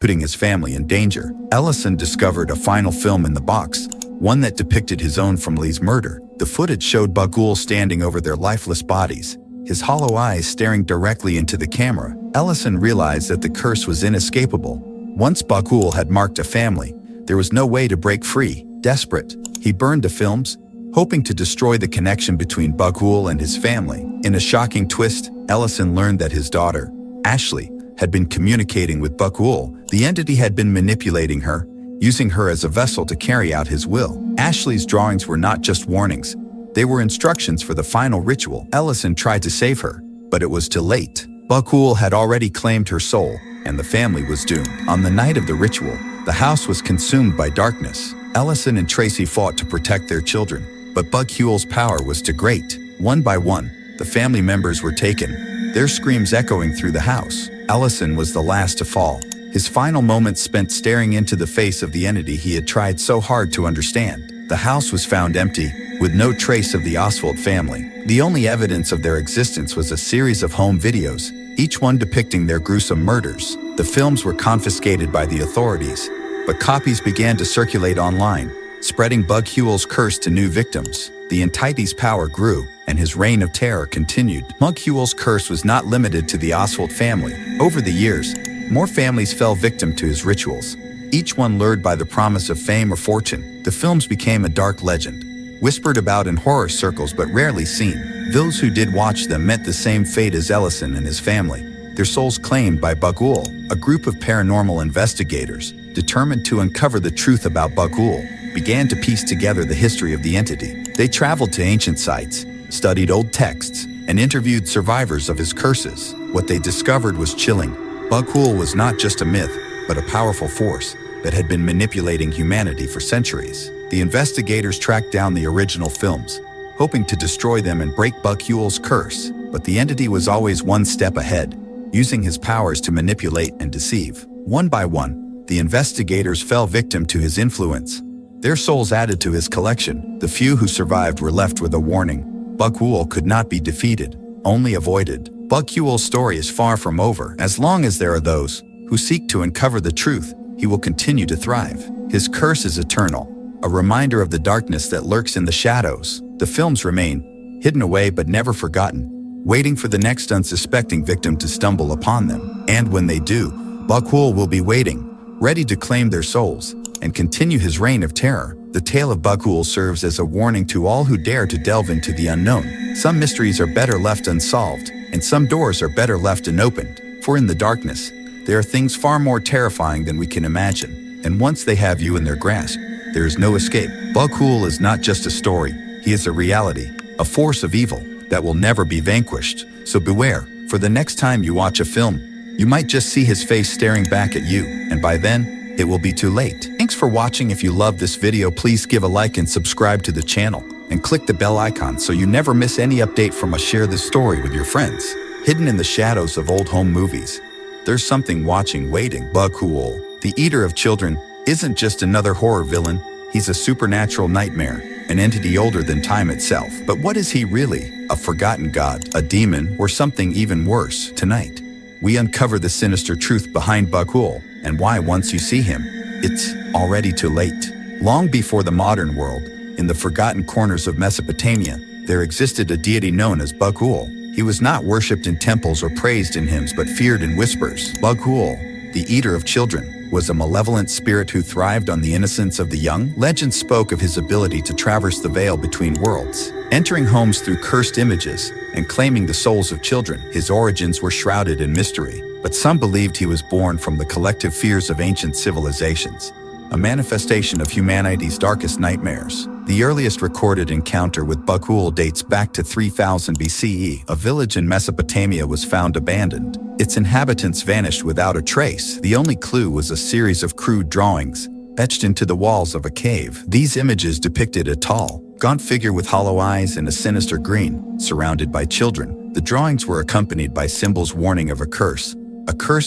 putting his family in danger. Ellison discovered a final film in the box, one that depicted his own family's murder. The footage showed Bughuul standing over their lifeless bodies, his hollow eyes staring directly into the camera. Ellison realized that the curse was inescapable. Once Bughuul had marked a family, there was no way to break free. Desperate, he burned the films, hoping to destroy the connection between Bughuul and his family. In a shocking twist, Ellison learned that his daughter, Ashley, had been communicating with Bughuul. The entity had been manipulating her, using her as a vessel to carry out his will. Ashley's drawings were not just warnings, they were instructions for the final ritual. Ellison tried to save her, but it was too late. Bughuul had already claimed her soul, and the family was doomed. On the night of the ritual, the house was consumed by darkness. Ellison and Tracy fought to protect their children, but Bughuul's power was too great. One by one, the family members were taken, their screams echoing through the house. Ellison was the last to fall, his final moments spent staring into the face of the entity he had tried so hard to understand. The house was found empty, with no trace of the Oswald family. The only evidence of their existence was a series of home videos, each one depicting their gruesome murders. The films were confiscated by the authorities, but copies began to circulate online, spreading Bughuul's curse to new victims. The entity's power grew, and his reign of terror continued. Bughuul's curse was not limited to the Oswald family. Over the years, more families fell victim to his rituals, each one lured by the promise of fame or fortune. The films became a dark legend, whispered about in horror circles but rarely seen. Those who did watch them met the same fate as Ellison and his family, their souls claimed by Bughuul. A group of paranormal investigators, determined to uncover the truth about Bughuul, began to piece together the history of the entity. They traveled to ancient sites, studied old texts, and interviewed survivors of his curses. What they discovered was chilling. Bughuul was not just a myth, but a powerful force that had been manipulating humanity for centuries. The investigators tracked down the original films, hoping to destroy them and break Bughuul's curse, but the entity was always one step ahead, using his powers to manipulate and deceive. One by one, the investigators fell victim to his influence. Their souls added to his collection. The few who survived were left with a warning: Bughuul could not be defeated, only avoided. Bughuul's story is far from over. As long as there are those who seek to uncover the truth, he will continue to thrive. His curse is eternal, a reminder of the darkness that lurks in the shadows. The films remain, hidden away but never forgotten, waiting for the next unsuspecting victim to stumble upon them. And when they do, Bughuul will be waiting, ready to claim their souls and continue his reign of terror. The tale of Bughuul serves as a warning to all who dare to delve into the unknown. Some mysteries are better left unsolved, and some doors are better left unopened. For in the darkness, there are things far more terrifying than we can imagine, and once they have you in their grasp, there is no escape. Bughuul is not just a story, he is a reality, a force of evil that will never be vanquished. So beware, for the next time you watch a film, you might just see his face staring back at you, and by then, it will be too late. Thanks for watching. If you loved this video, please give a like and subscribe to the channel, and click the bell icon so you never miss any update from us. Share this story with your friends. Hidden in the shadows of old home movies, there's something watching, waiting. Bughuul, the eater of children, isn't just another horror villain. He's a supernatural nightmare, an entity older than time itself. But what is he really? A forgotten god, a demon, or something even worse? Tonight, we uncover the sinister truth behind Bughuul and why once you see him, it's already too late. Long before the modern world, in the forgotten corners of Mesopotamia, there existed a deity known as Bughuul. He was not worshipped in temples or praised in hymns, but feared in whispers. Bughuul, the eater of children, was a malevolent spirit who thrived on the innocence of the young. Legends spoke of his ability to traverse the veil between worlds, entering homes through cursed images and claiming the souls of children. His origins were shrouded in mystery, but some believed he was born from the collective fears of ancient civilizations, a manifestation of humanity's darkest nightmares. The earliest recorded encounter with Bughuul dates back to 3000 BCE. A village in Mesopotamia was found abandoned. Its inhabitants vanished without a trace. The only clue was a series of crude drawings etched into the walls of a cave. These images depicted a tall, gaunt figure with hollow eyes and a sinister grin, surrounded by children. The drawings were accompanied by symbols warning of a curse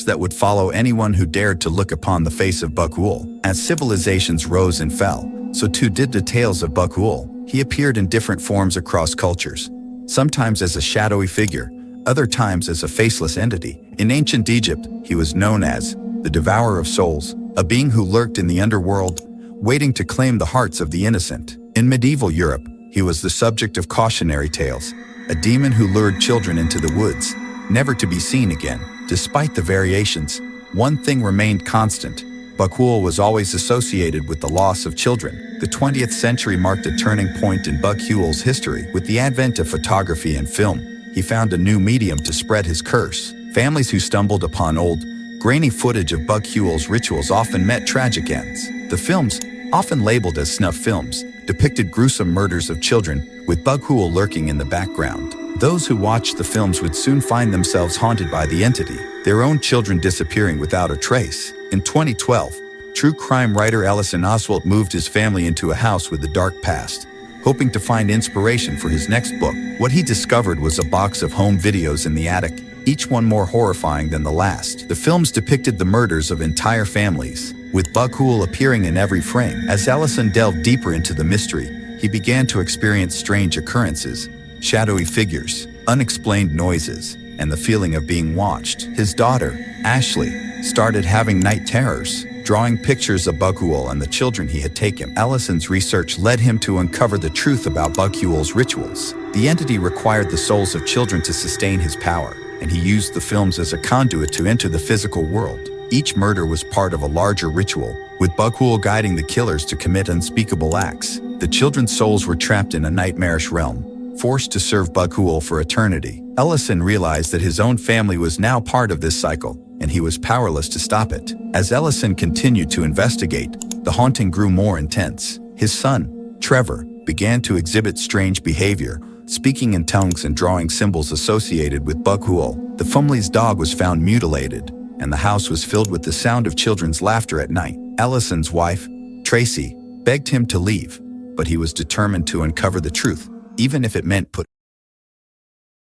that would follow anyone who dared to look upon the face of Bughuul. As civilizations rose and fell, so too did the tales of Bughuul. He appeared in different forms across cultures, sometimes as a shadowy figure, other times as a faceless entity. In ancient Egypt, he was known as the devourer of souls, a being who lurked in the underworld, waiting to claim the hearts of the innocent. In medieval Europe, he was the subject of cautionary tales, a demon who lured children into the woods, never to be seen again. Despite the variations, one thing remained constant. Bughuul was always associated with the loss of children. The 20th century marked a turning point in Bughuul's history. With the advent of photography and film, he found a new medium to spread his curse. Families who stumbled upon old, grainy footage of Bughuul's rituals often met tragic ends. The films, often labeled as snuff films, depicted gruesome murders of children, with Bughuul lurking in the background. Those who watched the films would soon find themselves haunted by the entity, their own children disappearing without a trace. In 2012, true crime writer Ellison Oswalt moved his family into a house with a dark past, hoping to find inspiration for his next book. What he discovered was a box of home videos in the attic, each one more horrifying than the last. The films depicted the murders of entire families, with Bughuul appearing in every frame. As Ellison delved deeper into the mystery, he began to experience strange occurrences, shadowy figures, unexplained noises, and the feeling of being watched. His daughter, Ashley, started having night terrors, drawing pictures of Bughuul and the children he had taken. Ellison's research led him to uncover the truth about Bughuul's rituals. The entity required the souls of children to sustain his power, and he used the films as a conduit to enter the physical world. Each murder was part of a larger ritual, with Bughuul guiding the killers to commit unspeakable acts. The children's souls were trapped in a nightmarish realm, forced to serve Bughuul for eternity. Ellison realized that his own family was now part of this cycle, and he was powerless to stop it. As Ellison continued to investigate, the haunting grew more intense. His son, Trevor, began to exhibit strange behavior, speaking in tongues and drawing symbols associated with Bughuul. The family's dog was found mutilated, and the house was filled with the sound of children's laughter at night. Ellison's wife, Tracy, begged him to leave, but he was determined to uncover the truth, even if it meant putting